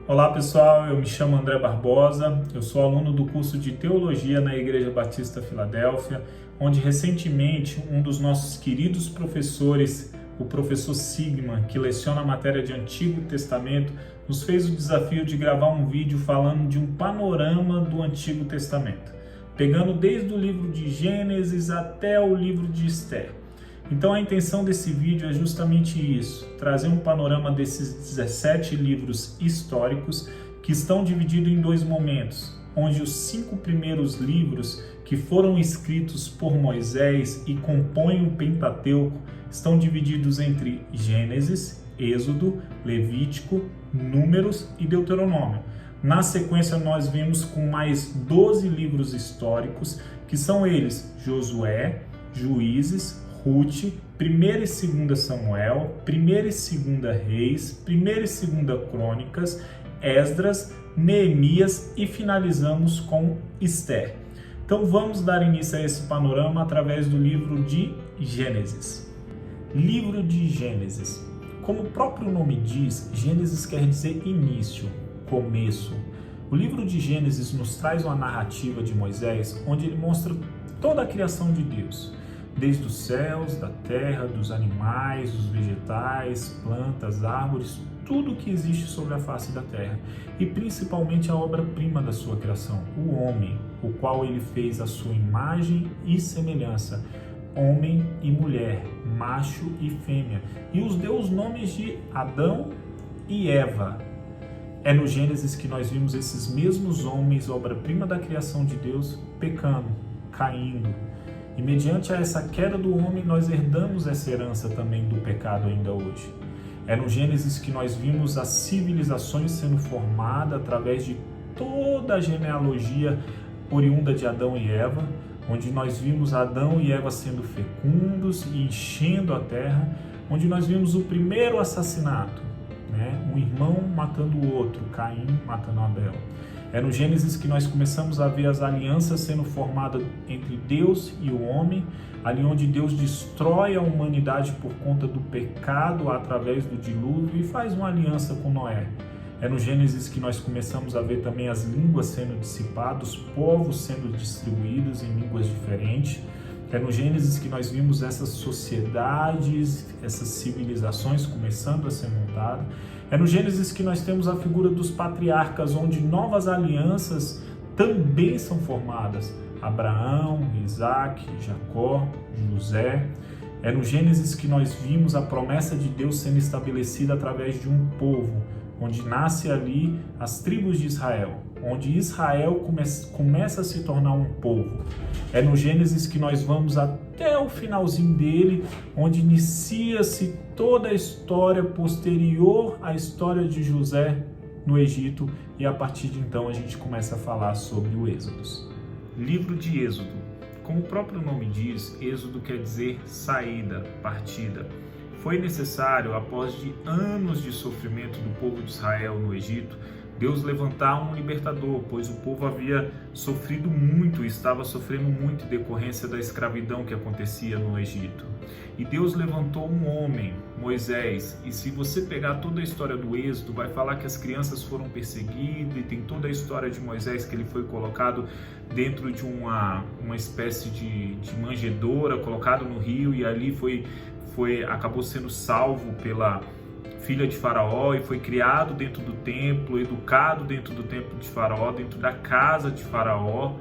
Olá pessoal, eu me chamo André Barbosa, eu sou aluno do curso de Teologia na Igreja Batista Filadélfia, onde recentemente um dos nossos queridos professores, o professor Sigman, que leciona a matéria de Antigo Testamento, nos fez o desafio de gravar um vídeo falando de um panorama do Antigo Testamento, pegando desde o livro de Gênesis até o livro de Esther. Então a intenção desse vídeo é justamente isso, trazer um panorama desses 17 livros históricos que estão divididos em dois momentos, onde os 5 primeiros livros que foram escritos por Moisés e compõem o Pentateuco estão divididos entre Gênesis, Êxodo, Levítico, Números e Deuteronômio. Na sequência nós vemos com mais 12 livros históricos, que são eles Josué, Juízes, Ruth, 1ª e 2ª Samuel, 1ª e 2ª Reis, 1ª e 2ª Crônicas, Esdras, Neemias e finalizamos com Esther. Então vamos dar início a esse panorama através do livro de Gênesis. Livro de Gênesis. Como o próprio nome diz, Gênesis quer dizer início, começo. O livro de Gênesis nos traz uma narrativa de Moisés onde ele mostra toda a criação de Deus. Desde os céus, da terra, dos animais, dos vegetais, plantas, árvores, tudo que existe sobre a face da terra. E principalmente a obra-prima da sua criação, o homem, o qual ele fez a sua imagem e semelhança, homem e mulher, macho e fêmea. E os deu os nomes de Adão e Eva. É no Gênesis que nós vimos esses mesmos homens, obra-prima da criação de Deus, pecando, caindo. E mediante a essa queda do homem, nós herdamos essa herança também do pecado ainda hoje. É no Gênesis que nós vimos as civilizações sendo formadas através de toda a genealogia oriunda de Adão e Eva, onde nós vimos Adão e Eva sendo fecundos e enchendo a terra, onde nós vimos o primeiro assassinato, um irmão matando o outro, Caim matando Abel. É no Gênesis que nós começamos a ver as alianças sendo formadas entre Deus e o homem, ali onde Deus destrói a humanidade por conta do pecado através do dilúvio e faz uma aliança com Noé. É no Gênesis que nós começamos a ver também as línguas sendo dissipadas, os povos sendo distribuídos em línguas diferentes. É no Gênesis que nós vimos essas sociedades, essas civilizações começando a ser montadas. É no Gênesis que nós temos a figura dos patriarcas, onde novas alianças também são formadas. Abraão, Isaac, Jacó, José. É no Gênesis que nós vimos a promessa de Deus sendo estabelecida através de um povo, onde nasce ali as tribos de Israel, onde Israel começa a se tornar um povo. É no Gênesis que nós vamos até o finalzinho dele, onde inicia-se toda a história posterior à história de José no Egito, e a partir de então a gente começa a falar sobre o Êxodo. Livro de Êxodo. Como o próprio nome diz, Êxodo quer dizer saída, partida. Foi necessário, após anos de sofrimento do povo de Israel no Egito, Deus levantar um libertador, pois o povo havia sofrido muito e estava sofrendo muito em decorrência da escravidão que acontecia no Egito. E Deus levantou um homem, Moisés, e se você pegar toda a história do Êxodo, vai falar que as crianças foram perseguidas, e tem toda a história de Moisés, que ele foi colocado dentro de uma espécie de manjedoura, colocado no rio, e ali acabou sendo salvo pela filha de Faraó e foi criado dentro do templo, educado dentro do templo de Faraó, dentro da casa de Faraó,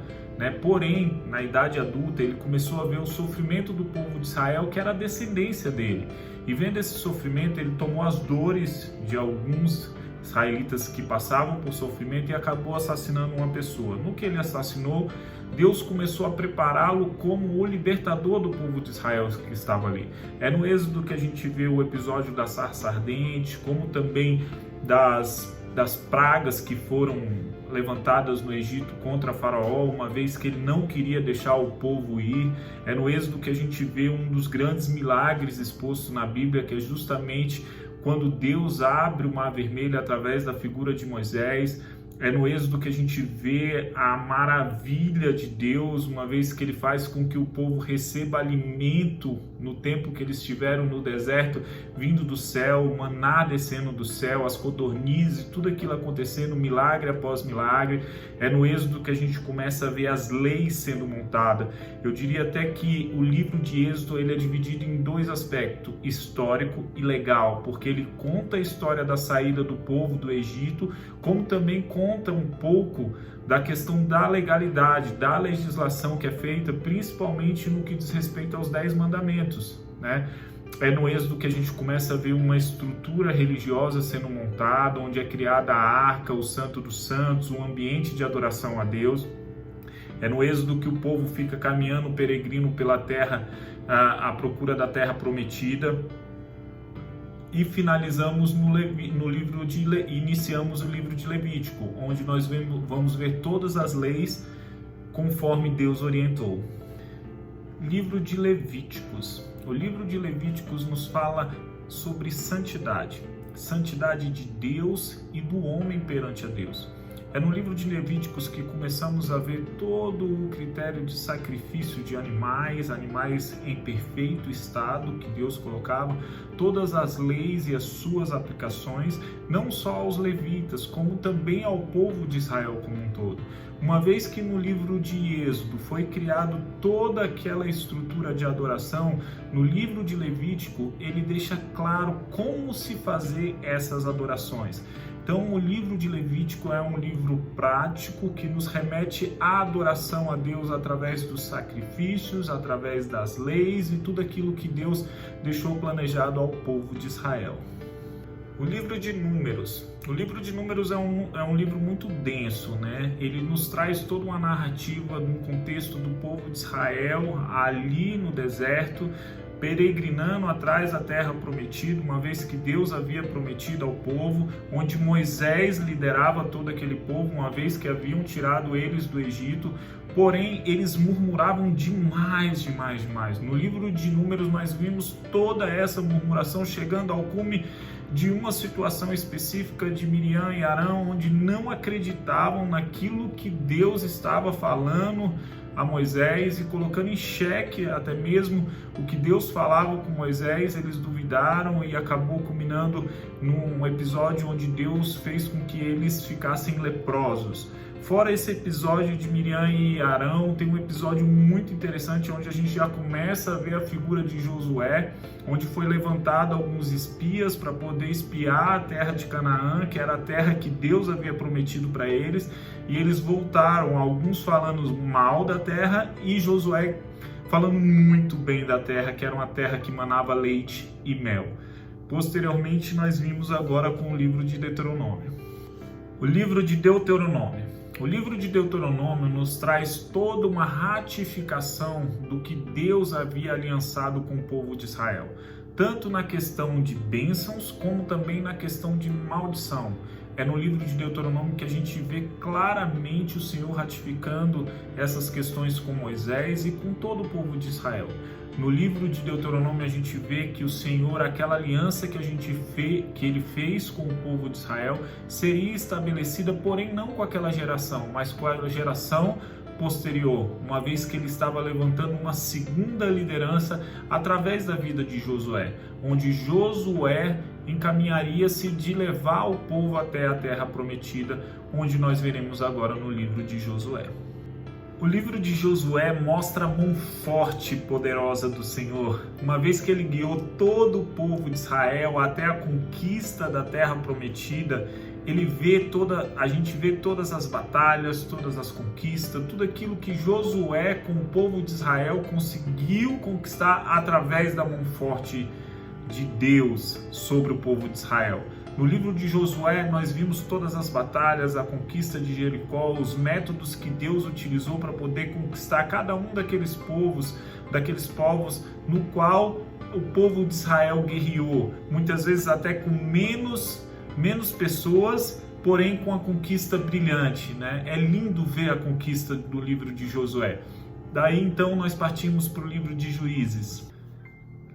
Porém, na idade adulta, ele começou a ver o sofrimento do povo de Israel, que era a descendência dele. E vendo esse sofrimento, ele tomou as dores de alguns israelitas que passavam por sofrimento e acabou assassinando uma pessoa. No que ele assassinou, Deus começou a prepará-lo como o libertador do povo de Israel que estava ali. É no Êxodo que a gente vê o episódio da sarça ardente, como também das pragas que foram levantadas no Egito contra Faraó, uma vez que ele não queria deixar o povo ir. É no Êxodo que a gente vê um dos grandes milagres expostos na Bíblia, que é justamente quando Deus abre o Mar Vermelho através da figura de Moisés. É no Êxodo que a gente vê a maravilha de Deus, uma vez que ele faz com que o povo receba alimento no tempo que eles estiveram no deserto, vindo do céu, o maná descendo do céu, as codornizes, tudo aquilo acontecendo, milagre após milagre. É no Êxodo que a gente começa a ver as leis sendo montadas. Eu diria até que o livro de Êxodo ele é dividido em dois aspectos, histórico e legal, porque ele conta a história da saída do povo do Egito, como também conta um pouco da questão da legalidade, da legislação que é feita, principalmente no que diz respeito aos 10 mandamentos, né? É no Êxodo que a gente começa a ver uma estrutura religiosa sendo montada, onde é criada a arca, o santo dos santos, um ambiente de adoração a Deus. É no Êxodo que o povo fica caminhando, peregrino pela terra, à procura da terra prometida. E finalizamos iniciamos o livro de Levítico, onde nós vamos ver todas as leis conforme Deus orientou. Livro de Levíticos. O livro de Levíticos nos fala sobre santidade de Deus e do homem perante a Deus. É no livro de Levíticos que começamos a ver todo o critério de sacrifício de animais em perfeito estado que Deus colocava, todas as leis e as suas aplicações, não só aos levitas, como também ao povo de Israel como um todo. Uma vez que no livro de Êxodo foi criado toda aquela estrutura de adoração, no livro de Levítico ele deixa claro como se fazer essas adorações. Então, o livro de Levítico é um livro prático que nos remete à adoração a Deus através dos sacrifícios, através das leis e tudo aquilo que Deus deixou planejado ao povo de Israel. O livro de Números. O livro de Números é um livro muito denso, né? Ele nos traz toda uma narrativa de um contexto do povo de Israel ali no deserto, peregrinando atrás da terra prometida, uma vez que Deus havia prometido ao povo, onde Moisés liderava todo aquele povo, uma vez que haviam tirado eles do Egito, porém eles murmuravam demais. No livro de Números nós vimos toda essa murmuração chegando ao cume de uma situação específica de Miriam e Arão, onde não acreditavam naquilo que Deus estava falando a Moisés e colocando em xeque até mesmo o que Deus falava com Moisés. Eles duvidaram e acabou culminando num episódio onde Deus fez com que eles ficassem leprosos. Fora esse episódio de Miriam e Arão, tem um episódio muito interessante onde a gente já começa a ver a figura de Josué, onde foi levantado alguns espias para poder espiar a terra de Canaã, que era a terra que Deus havia prometido para eles, e eles voltaram, alguns falando mal da terra e Josué falando muito bem da terra, que era uma terra que manava leite e mel. Posteriormente, nós vimos agora com o livro de Deuteronômio. O livro de Deuteronômio. O livro de Deuteronômio nos traz toda uma ratificação do que Deus havia aliançado com o povo de Israel, tanto na questão de bênçãos, como também na questão de maldição. É no livro de Deuteronômio que a gente vê claramente o Senhor ratificando essas questões com Moisés e com todo o povo de Israel. No livro de Deuteronômio a gente vê que o Senhor, aquela aliança que ele fez com o povo de Israel, seria estabelecida, porém não com aquela geração, mas com a geração posterior, uma vez que ele estava levantando uma segunda liderança através da vida de Josué, onde Josué encaminharia-se de levar o povo até a terra prometida, onde nós veremos agora no livro de Josué. O livro de Josué mostra a mão forte e poderosa do Senhor, uma vez que ele guiou todo o povo de Israel até a conquista da terra prometida. A gente vê todas as batalhas, todas as conquistas, tudo aquilo que Josué com o povo de Israel conseguiu conquistar através da mão forte de Deus sobre o povo de Israel. No livro de Josué nós vimos todas as batalhas, a conquista de Jericó, os métodos que Deus utilizou para poder conquistar cada um daqueles povos no qual o povo de Israel guerreou, muitas vezes até com menos pessoas, porém com a conquista brilhante, né? É lindo ver a conquista do livro de Josué. Daí então nós partimos para o livro de Juízes.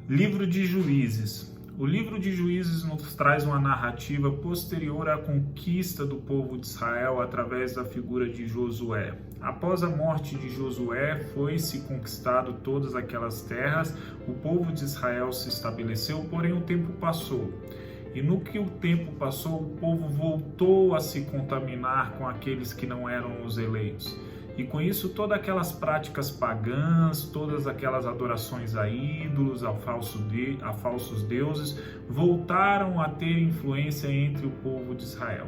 Livro de Juízes. O livro de Juízes nos traz uma narrativa posterior à conquista do povo de Israel através da figura de Josué. Após a morte de Josué, foi-se conquistado todas aquelas terras, o povo de Israel se estabeleceu, porém o tempo passou. E no que o tempo passou, o povo voltou a se contaminar com aqueles que não eram os eleitos. E com isso, todas aquelas práticas pagãs, todas aquelas adorações a ídolos, a falsos deuses, voltaram a ter influência entre o povo de Israel.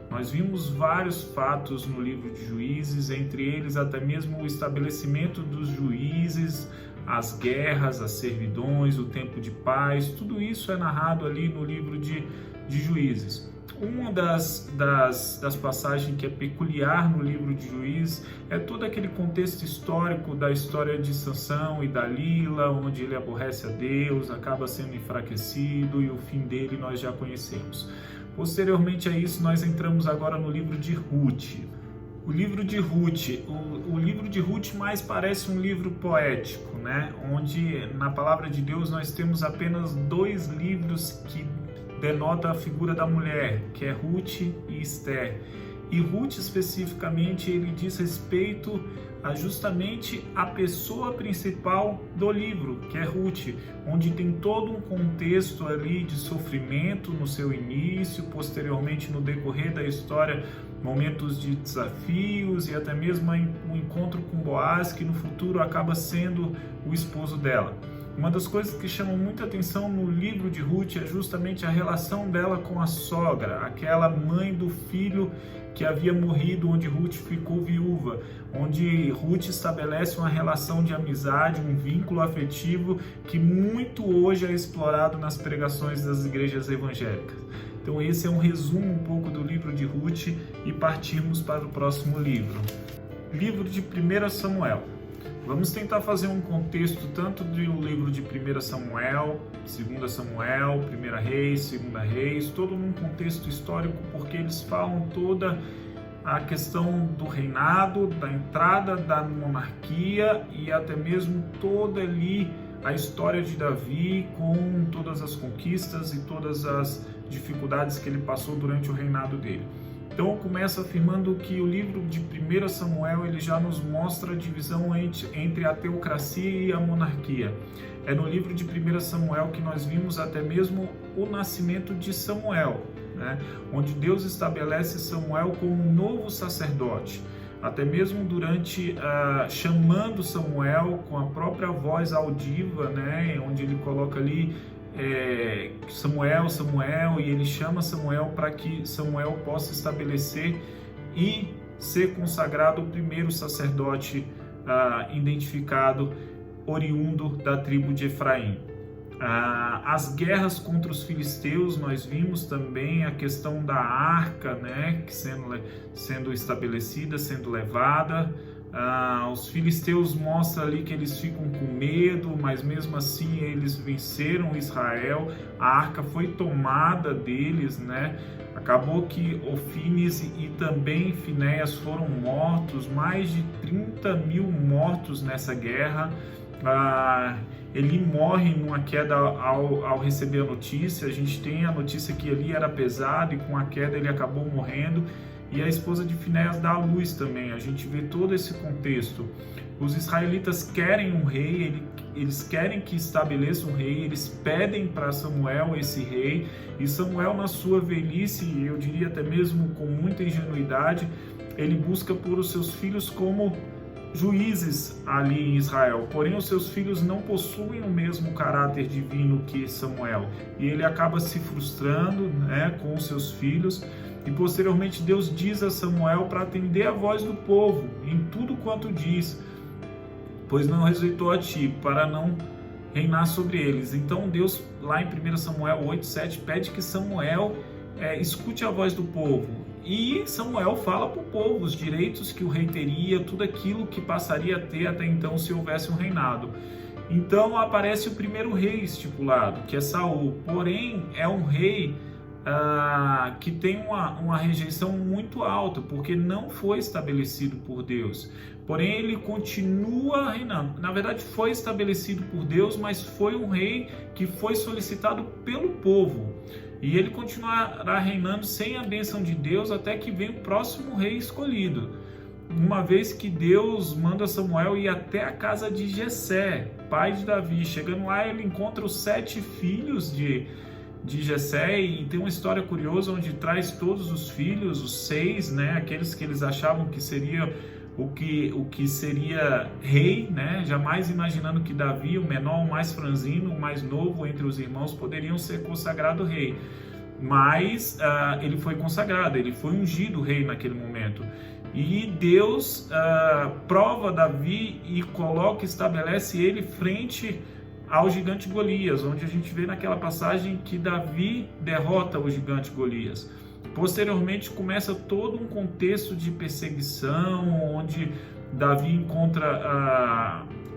Nós vimos vários fatos no livro de Juízes, entre eles até mesmo o estabelecimento dos juízes, as guerras, as servidões, o tempo de paz, tudo isso é narrado ali no livro de Juízes. Uma das passagens que é peculiar no livro de Juízes é todo aquele contexto histórico da história de Sansão e Dalila, onde ele aborrece a Deus, acaba sendo enfraquecido e o fim dele nós já conhecemos. Posteriormente a isso, nós entramos agora no livro de Ruth. O livro de Ruth mais parece um livro poético, né? Onde na palavra de Deus nós temos apenas 2 livros que denota a figura da mulher, que é Ruth e Esther. E Ruth especificamente ele diz respeito a justamente a pessoa principal do livro, que é Ruth, onde tem todo um contexto ali de sofrimento no seu início, posteriormente no decorrer da história, momentos de desafios e até mesmo um encontro com Boaz, que no futuro acaba sendo o esposo dela. Uma das coisas que chamam muita atenção no livro de Ruth é justamente a relação dela com a sogra, aquela mãe do filho que havia morrido, onde Ruth ficou viúva, onde Ruth estabelece uma relação de amizade, um vínculo afetivo que muito hoje é explorado nas pregações das igrejas evangélicas. Então esse é um resumo um pouco do livro de Ruth e partimos para o próximo livro. Livro de 1 Samuel. Vamos tentar fazer um contexto tanto do livro de 1 Samuel, 2 Samuel, 1 Reis, 2 Reis, todo num contexto histórico, porque eles falam toda a questão do reinado, da entrada da monarquia e até mesmo toda ali a história de Davi com todas as conquistas e todas as dificuldades que ele passou durante o reinado dele. Então começa afirmando que o livro de 1 Samuel ele já nos mostra a divisão entre a teocracia e a monarquia. É no livro de 1 Samuel que nós vimos até mesmo o nascimento de Samuel, né? Onde Deus estabelece Samuel como um novo sacerdote. Até mesmo durante chamando Samuel com a própria voz audiva, né? Onde ele coloca ali Samuel, Samuel, e ele chama Samuel para que Samuel possa estabelecer e ser consagrado o primeiro sacerdote identificado, oriundo da tribo de Efraim. As guerras contra os filisteus, nós vimos também a questão da arca, né, que sendo estabelecida, sendo levada. Os filisteus mostram ali que eles ficam com medo, mas mesmo assim eles venceram Israel. A arca foi tomada deles, né? Acabou que Ofines e também Finéias foram mortos, mais de 30.000 mortos nessa guerra. Ele morre numa queda ao receber a notícia. A gente tem a notícia que ali era pesado e com a queda ele acabou morrendo. E a esposa de Finéias dá à luz também. A gente vê todo esse contexto. Os israelitas querem um rei, eles querem que estabeleça um rei, eles pedem para Samuel esse rei, e Samuel, na sua velhice, eu diria até mesmo com muita ingenuidade, ele busca por os seus filhos como juízes ali em Israel. Porém, os seus filhos não possuem o mesmo caráter divino que Samuel, e ele acaba se frustrando, né, com os seus filhos. E posteriormente Deus diz a Samuel para atender a voz do povo em tudo quanto diz, pois não rejeitou a ti, para não reinar sobre eles. Então Deus, lá em 1 Samuel 8:7, pede que Samuel escute a voz do povo. E Samuel fala para o povo os direitos que o rei teria, tudo aquilo que passaria a ter até então se houvesse um reinado. Então aparece o primeiro rei estipulado, que é Saul. Porém, é um rei que tem uma rejeição muito alta, porque não foi estabelecido por Deus. Porém, ele continua reinando. Na verdade, foi estabelecido por Deus, mas foi um rei que foi solicitado pelo povo. E ele continuará reinando sem a bênção de Deus até que venha o próximo rei escolhido. Uma vez que Deus manda Samuel ir até a casa de Jessé, pai de Davi. Chegando lá, ele encontra os 7 filhos de Jessé, e tem uma história curiosa onde traz todos os filhos, os 6, né, aqueles que eles achavam que seria o que seria rei, né, jamais imaginando que Davi, o menor, o mais franzino, o mais novo entre os irmãos, poderiam ser consagrado rei. Mas ele foi consagrado, ele foi ungido rei naquele momento. E Deus prova Davi e estabelece ele frente ao gigante Golias, onde a gente vê naquela passagem que Davi derrota o gigante Golias. Posteriormente começa todo um contexto de perseguição, onde Davi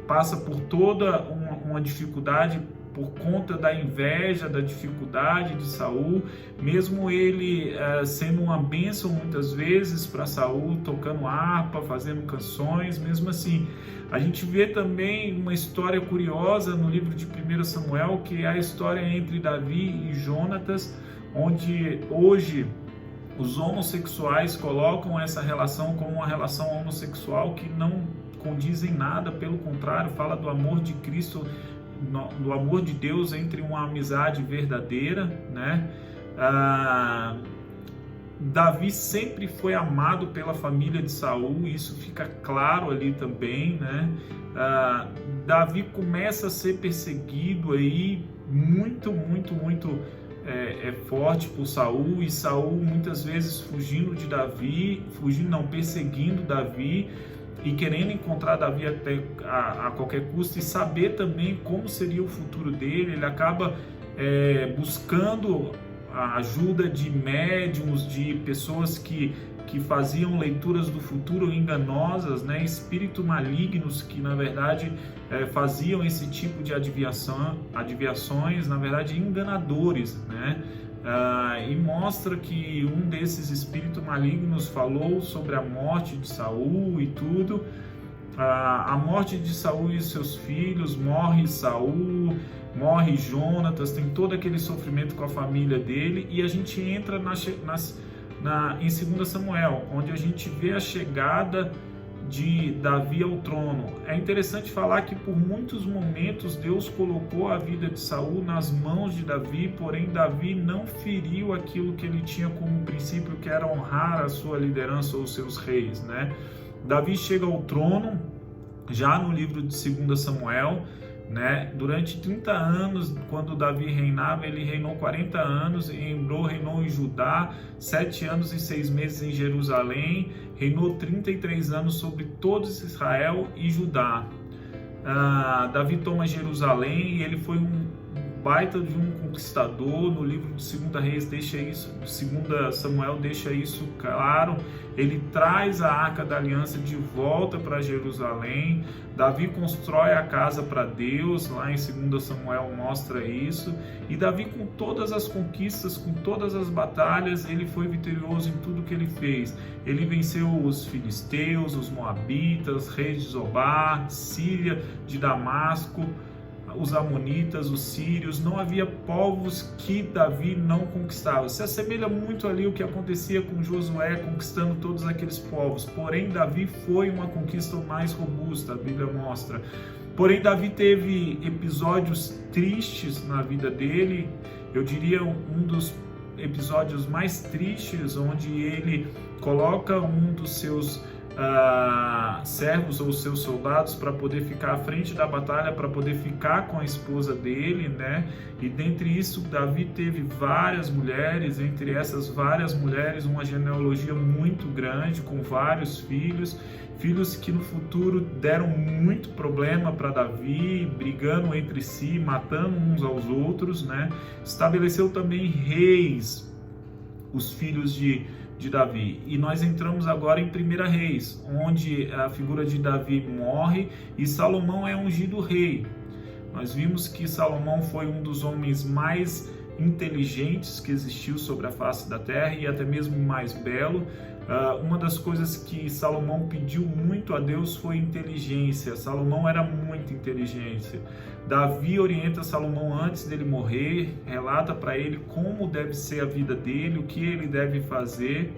passa por toda uma dificuldade por conta da inveja, da dificuldade de Saul, mesmo ele sendo uma bênção muitas vezes para Saul, tocando harpa, fazendo canções, mesmo assim. A gente vê também uma história curiosa no livro de 1 Samuel, que é a história entre Davi e Jonatas, onde hoje os homossexuais colocam essa relação como uma relação homossexual que não condiz em nada, pelo contrário, fala do amor de Cristo, do amor de Deus entre uma amizade verdadeira, né? Davi sempre foi amado pela família de Saul, isso fica claro ali também, né? Davi começa a ser perseguido aí muito forte por Saul, e Saul muitas vezes perseguindo Davi e querendo encontrar Davi até a qualquer custo, e saber também como seria o futuro dele. Ele acaba buscando a ajuda de médiuns, de pessoas que faziam leituras do futuro enganosas, né? Espíritos malignos que na verdade faziam esse tipo de adivinhações, na verdade enganadores, né? E mostra que um desses espíritos malignos falou sobre a morte de Saul e tudo. A morte de Saul e seus filhos, morre Saul, morre Jonatas, tem todo aquele sofrimento com a família dele, e a gente entra em 2 Samuel, onde a gente vê a chegada de Davi ao trono. É interessante falar que por muitos momentos Deus colocou a vida de Saul nas mãos de Davi, porém Davi não feriu aquilo que ele tinha como princípio, que era honrar a sua liderança ou os seus reis, né? Davi chega ao trono já no livro de 2 Samuel, né? Durante 30 anos, quando Davi reinava, ele reinou 40 anos, reinou em Judá, 7 anos e 6 meses em Jerusalém, reinou 33 anos sobre todo Israel e Judá. Davi toma Jerusalém e ele foi um baita de um conquistador. No livro de 2 Samuel deixa isso claro. Ele traz a Arca da Aliança de volta para Jerusalém. Davi constrói a casa para Deus, lá em 2 Samuel mostra isso. E Davi, com todas as conquistas, com todas as batalhas, ele foi vitorioso em tudo que ele fez. Ele venceu os filisteus, os moabitas, reis de Zobar, Síria, de Damasco, os amonitas, os sírios. Não havia povos que Davi não conquistava. Se assemelha muito ali o que acontecia com Josué conquistando todos aqueles povos. Porém, Davi foi uma conquista mais robusta, a Bíblia mostra. Porém, Davi teve episódios tristes na vida dele. Eu diria um dos episódios mais tristes, onde ele coloca um dos seus servos ou seus soldados para poder ficar à frente da batalha, para poder ficar com a esposa dele, né? E dentre isso, Davi teve várias mulheres, entre essas várias mulheres, uma genealogia muito grande, com vários filhos que no futuro deram muito problema para Davi, brigando entre si, matando uns aos outros, né? Estabeleceu também reis, os filhos de Davi. E nós entramos agora em 1 Reis, onde a figura de Davi morre e Salomão é ungido rei. Nós vimos que Salomão foi um dos homens mais inteligentes que existiu sobre a face da terra e até mesmo mais belo. Uma das coisas que Salomão pediu muito a Deus foi inteligência. Salomão era muito inteligente. Davi orienta Salomão antes dele morrer, relata para ele como deve ser a vida dele, o que ele deve fazer.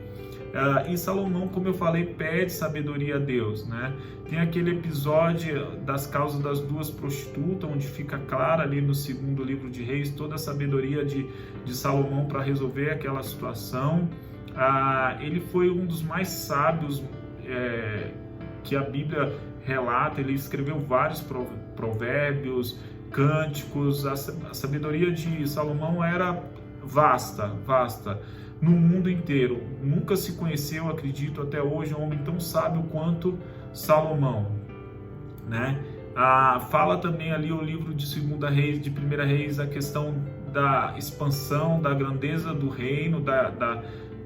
E Salomão, como eu falei, pede sabedoria a Deus, né? Tem aquele episódio das causas das duas prostitutas, onde fica clara ali no segundo livro de Reis toda a sabedoria de Salomão para resolver aquela situação. Ele foi um dos mais sábios que a Bíblia relata. Ele escreveu vários provérbios, cânticos. A sabedoria de Salomão era vasta no mundo inteiro. Nunca se conheceu, acredito, até hoje, um homem tão sábio quanto Salomão, né? Fala também ali o livro de 2 Reis, de 1 Reis, a questão da expansão, da grandeza do reino,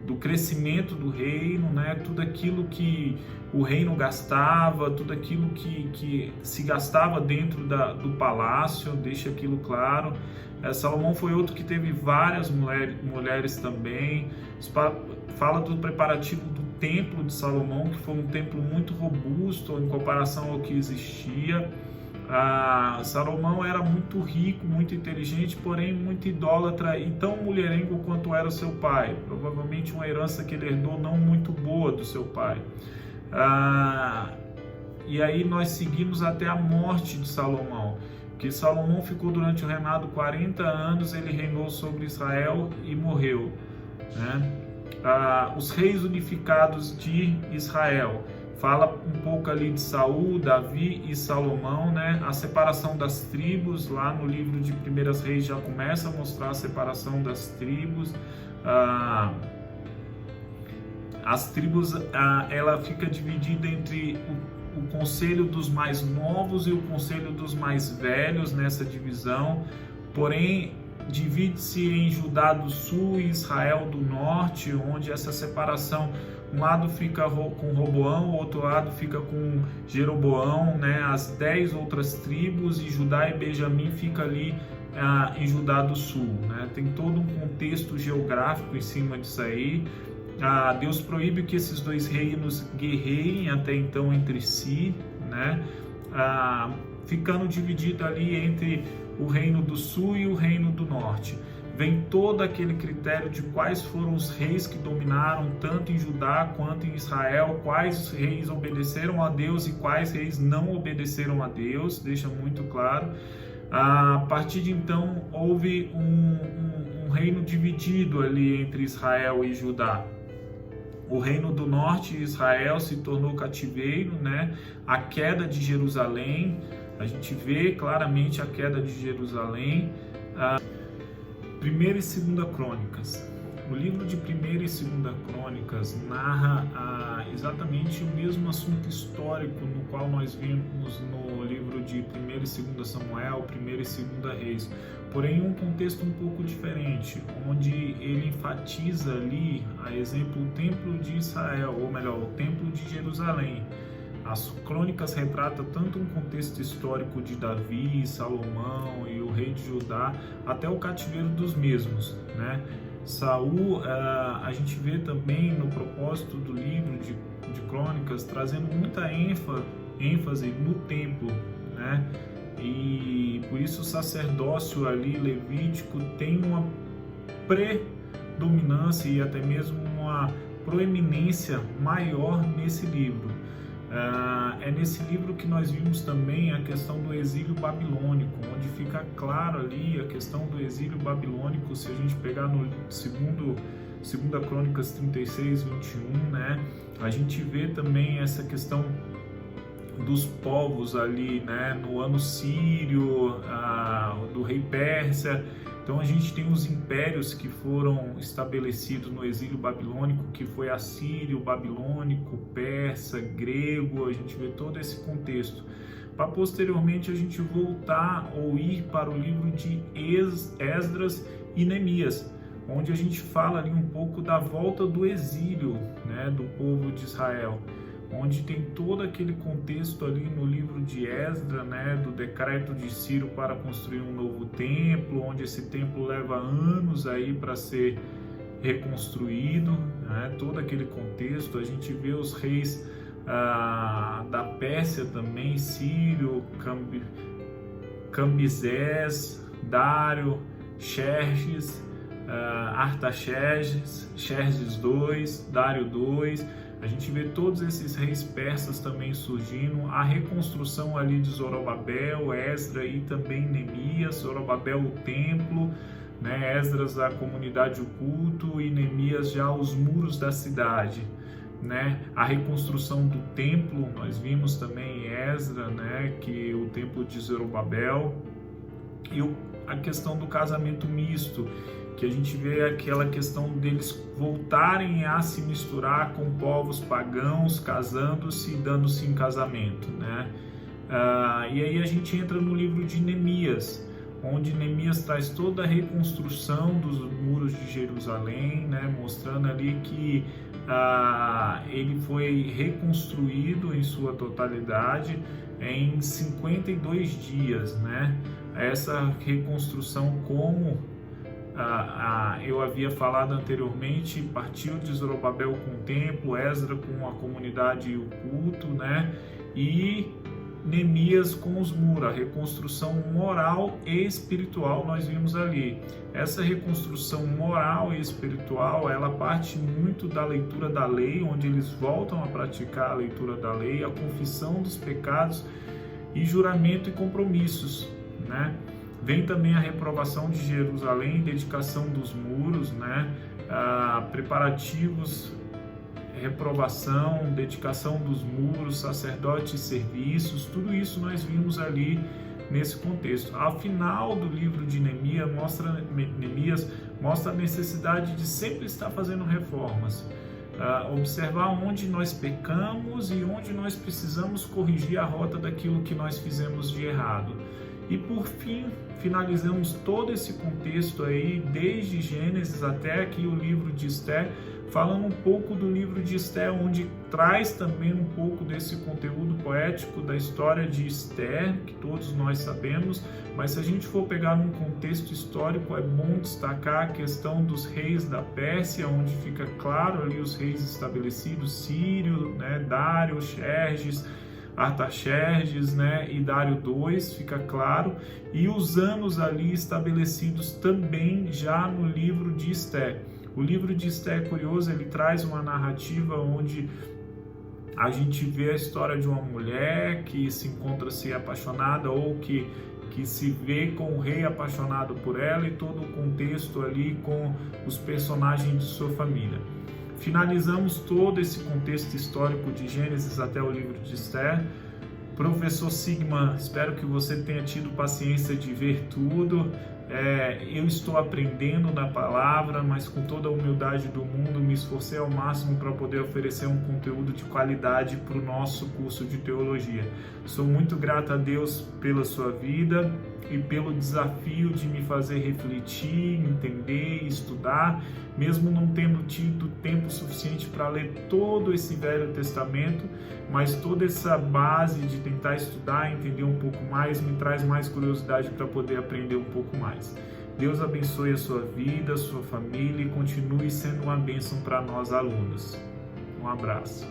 do crescimento do reino, né? Tudo aquilo que o reino gastava, tudo aquilo que se gastava dentro do palácio, deixa aquilo claro. Salomão foi outro que teve várias mulheres também. Fala do preparativo do templo de Salomão, que foi um templo muito robusto em comparação ao que existia. Salomão era muito rico, muito inteligente, porém muito idólatra e tão mulherengo quanto era o seu pai. Provavelmente uma herança que ele herdou não muito boa do seu pai. E aí nós seguimos até a morte de Salomão, que Salomão ficou durante o reinado 40 anos, ele reinou sobre Israel e morreu, né? Os reis unificados de Israel, fala um pouco ali de Saul, Davi e Salomão, né? A separação das tribos, lá no livro de 1 Reis já começa a mostrar a separação das tribos. As tribos, ela fica dividida entre o conselho dos mais novos e o conselho dos mais velhos nessa divisão, porém divide-se em Judá do sul e Israel do norte, onde essa separação, um lado fica com Roboão, o outro lado fica com Jeroboão, né? As 10 outras tribos, e Judá e Benjamim fica ali em Judá do sul, né? Tem todo um contexto geográfico em cima disso aí. Deus proíbe que esses dois reinos guerreiem até então entre si, né? Ficando dividido ali entre o reino do sul e o reino do norte. Vem todo aquele critério de quais foram os reis que dominaram tanto em Judá quanto em Israel, quais reis obedeceram a Deus e quais reis não obedeceram a Deus, deixa muito claro. A partir de então houve um reino dividido ali entre Israel e Judá. O reino do norte, Israel, se tornou cativeiro, né? A queda de Jerusalém, a gente vê claramente a queda de Jerusalém. 1 e 2 Crônicas. O livro de 1 e 2 Crônicas narra exatamente o mesmo assunto histórico no qual nós vimos no livro de 1 e 2 Samuel, 1 e 2 Reis, porém em um contexto um pouco diferente, onde ele enfatiza ali, a exemplo, o Templo de Israel, ou melhor, o Templo de Jerusalém. As crônicas retratam tanto um contexto histórico de Davi, Salomão e o rei de Judá, até o cativeiro dos mesmos, né? Saul, a gente vê também no propósito do livro de crônicas, trazendo muita ênfase no templo, né? E por isso o sacerdócio ali levítico tem uma predominância e até mesmo uma proeminência maior nesse livro. É nesse livro que nós vimos também a questão do exílio babilônico, onde fica claro ali a questão do exílio babilônico. Se a gente pegar no segunda Crônicas 36, 21, né, a gente vê também essa questão dos povos ali, né, no ano sírio, do rei Pérsia. Então a gente tem os impérios que foram estabelecidos no exílio babilônico, que foi assírio, babilônico, persa, grego. A gente vê todo esse contexto, para posteriormente a gente voltar ou ir para o livro de Esdras e Neemias, onde a gente fala ali um pouco da volta do exílio, né, do povo de Israel. onde tem todo aquele contexto ali no livro de Esdras, né, do decreto de Ciro para construir um novo templo, onde esse templo leva anos aí para ser reconstruído, né, todo aquele contexto. A gente vê os reis da Pérsia também, Círio, Cambisés, Dário, Xerxes, Artaxerxes, Xerxes II, Dário II. A gente vê todos esses reis persas também surgindo, a reconstrução ali de Zorobabel, Esdras e também Neemias, Zorobabel o templo, né? Esdras a comunidade, o culto, e Neemias já os muros da cidade, né? A reconstrução do templo, nós vimos também em Esdras, né? Que o templo de Zorobabel, e a questão do casamento misto, que a gente vê aquela questão deles voltarem a se misturar com povos pagãos, casando-se e dando-se em casamento, né? E aí a gente entra no livro de Neemias, onde Neemias traz toda a reconstrução dos muros de Jerusalém, né? Mostrando ali que ele foi reconstruído em sua totalidade em 52 dias, né? Essa reconstrução, como eu havia falado anteriormente, partiu de Zorobabel com o templo, Esdras com a comunidade e o culto, né? E Neemias com os muros, a reconstrução moral e espiritual nós vimos ali. Essa reconstrução moral e espiritual, ela parte muito da leitura da lei, onde eles voltam a praticar a leitura da lei, a confissão dos pecados e juramento e compromissos, né? Vem também a reprovação de Jerusalém, dedicação dos muros, né? Preparativos, reprovação, dedicação dos muros, sacerdotes e serviços, tudo isso nós vimos ali nesse contexto. Ao final do livro de Neemias mostra a necessidade de sempre estar fazendo reformas, observar onde nós pecamos e onde nós precisamos corrigir a rota daquilo que nós fizemos de errado. E por fim, finalizamos todo esse contexto aí, desde Gênesis até aqui o livro de Esther, falando um pouco do livro de Esther, onde traz também um pouco desse conteúdo poético da história de Esther, que todos nós sabemos, mas se a gente for pegar num contexto histórico, é bom destacar a questão dos reis da Pérsia, onde fica claro ali os reis estabelecidos, Círio, né, Dário, Xerxes, Artaxerxes, né, e Dário II, fica claro, e os anos ali estabelecidos também já no livro de Esther. O livro de Esther é curioso, ele traz uma narrativa onde a gente vê a história de uma mulher que se encontra-se apaixonada ou que se vê com o rei apaixonado por ela, e todo o contexto ali com os personagens de sua família. Finalizamos todo esse contexto histórico de Gênesis até o livro de Esther. Professor Sigman, espero que você tenha tido paciência de ver tudo. Eu estou aprendendo na palavra, mas com toda a humildade do mundo, me esforcei ao máximo para poder oferecer um conteúdo de qualidade para o nosso curso de teologia. Sou muito grato a Deus pela sua vida e pelo desafio de me fazer refletir, entender, estudar, mesmo não tendo tido tempo suficiente para ler todo esse Velho Testamento, mas toda essa base de tentar estudar, entender um pouco mais, me traz mais curiosidade para poder aprender um pouco mais. Deus abençoe a sua vida, a sua família, e continue sendo uma bênção para nós alunos. Um abraço.